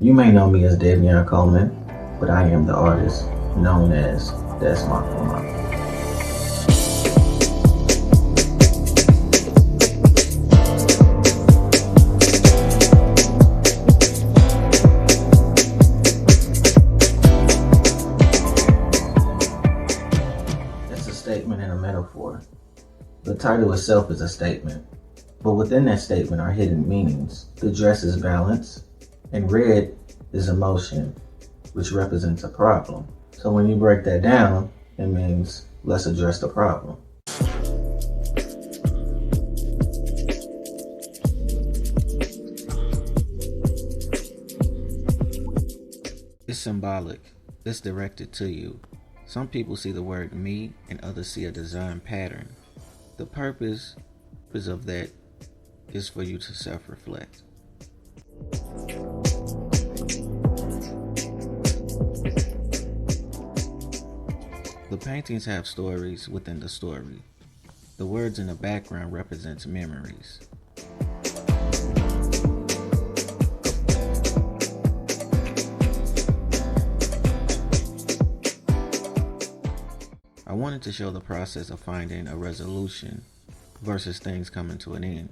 You may know me as Davioncoleman, but I am the artist known as Dismoclema. It's a statement and a metaphor. The title itself is a statement, but within that statement are hidden meanings. The dress is balance, and red is emotion, which represents a problem. So when you break that down, it means let's address the problem. It's symbolic. It's directed to you. Some people see the word me and others see a design pattern. The purpose of that is for you to self-reflect. The paintings have stories within the story. The words in the background represents memories. I wanted to show the process of finding a resolution versus things coming to an end.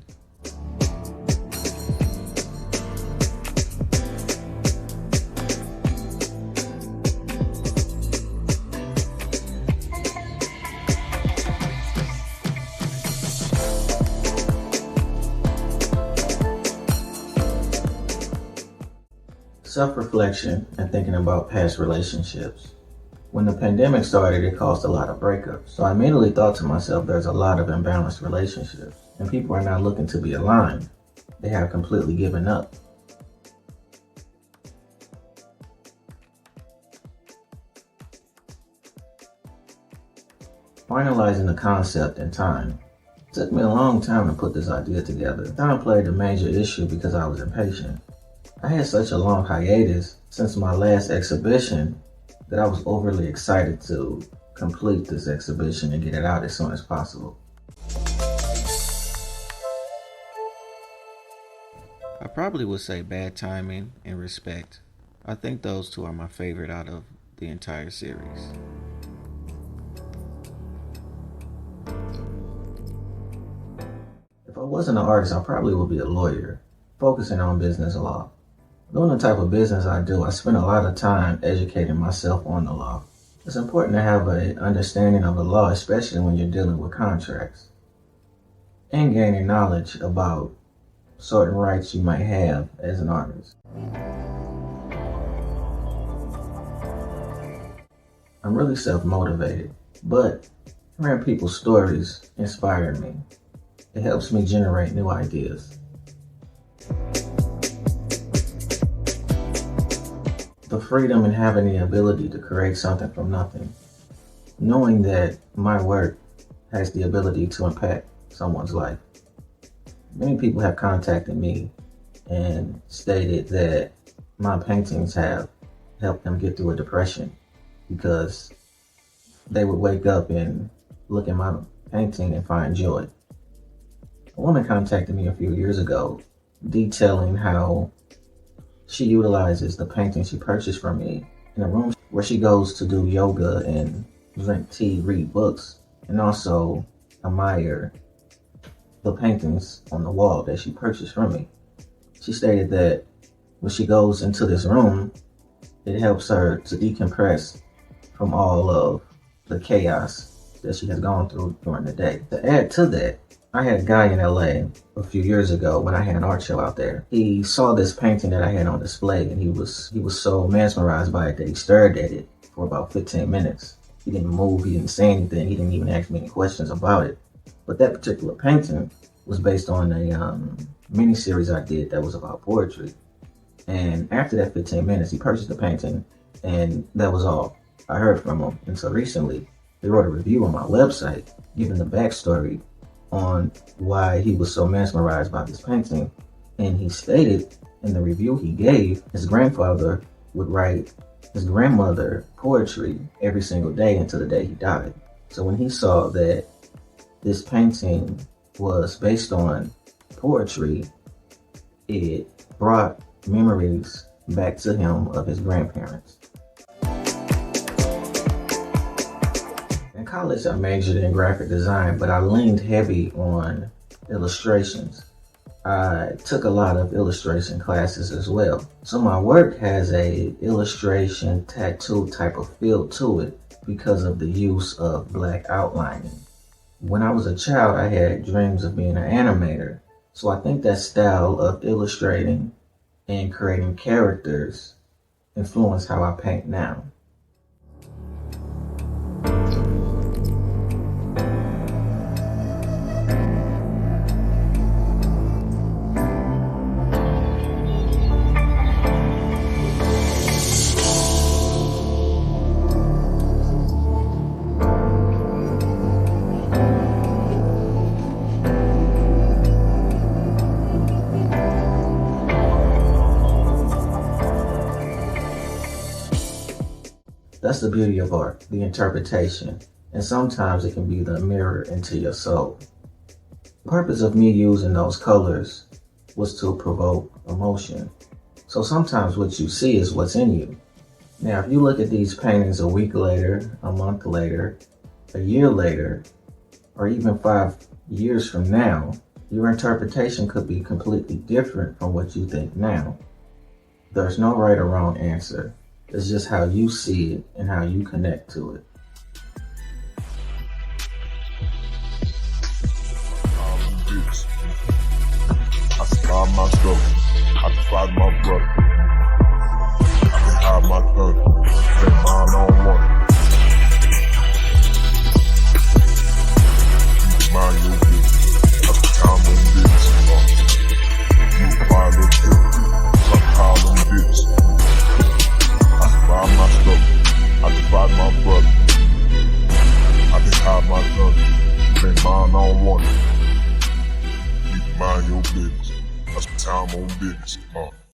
Self-reflection and thinking about past relationships. When the pandemic started, it caused a lot of breakups. So I immediately thought to myself, there's a lot of imbalanced relationships, and people are not looking to be aligned. They have completely given up. Finalizing the concept in time. It took me a long time to put this idea together. Time played a major issue because I was impatient. I had such a long hiatus since my last exhibition that I was overly excited to complete this exhibition and get it out as soon as possible. I probably would say bad timing and respect. I think those two are my favorite out of the entire series. If I wasn't an artist, I probably would be a lawyer, focusing on business law. Doing the type of business I do, I spend a lot of time educating myself on the law. It's important to have an understanding of the law, especially when you're dealing with contracts, and gaining knowledge about certain rights you might have as an artist. I'm really self-motivated, but hearing people's stories inspires me. It helps me generate new ideas. The freedom in having the ability to create something from nothing. Knowing that my work has the ability to impact someone's life. Many people have contacted me and stated that my paintings have helped them get through a depression because they would wake up and look at my painting and find joy. A woman contacted me a few years ago detailing how she utilizes the painting she purchased from me in a room where she goes to do yoga and drink tea, read books, and also admire the paintings on the wall that she purchased from me. She stated that when she goes into this room, it helps her to decompress from all of the chaos that she has gone through during the day. To add to that, I had a guy in LA a few years ago when I had an art show out there. He saw this painting that I had on display and he was so mesmerized by it that he stared at it for about 15 minutes. He didn't move, he didn't say anything, he didn't even ask me any questions about it. But that particular painting was based on a mini series I did that was about poetry. And after that 15 minutes, he purchased the painting and that was all I heard from him. And so recently, he wrote a review on my website, giving the backstory on why he was so mesmerized by this painting. And he stated in the review he gave, his grandfather would write his grandmother poetry every single day until the day he died. So when he saw that this painting was based on poetry, it brought memories back to him of his grandparents. In college, I majored in graphic design, but I leaned heavy on illustrations. I took a lot of illustration classes as well. So my work has a illustration tattoo type of feel to it because of the use of black outlining. When I was a child, I had dreams of being an animator. So I think that style of illustrating and creating characters influenced how I paint now. That's the beauty of art, the interpretation, and sometimes it can be the mirror into your soul. The purpose of me using those colors was to provoke emotion. So sometimes what you see is what's in you. Now, if you look at these paintings a week later, a month later, a year later, or even 5 years from now, your interpretation could be completely different from what you think now. There's no right or wrong answer. It's just how you see it and how you connect to it. I survived my struggle. I defied my brother. I can hide my thug. Been mine on one. You mind your business. That's the time when bitch. You apply the truth. Some call them bitch. I survived my struggle. I defied my brother. I can hide my thug. Been mine on one. You mind your business. That's the time on business.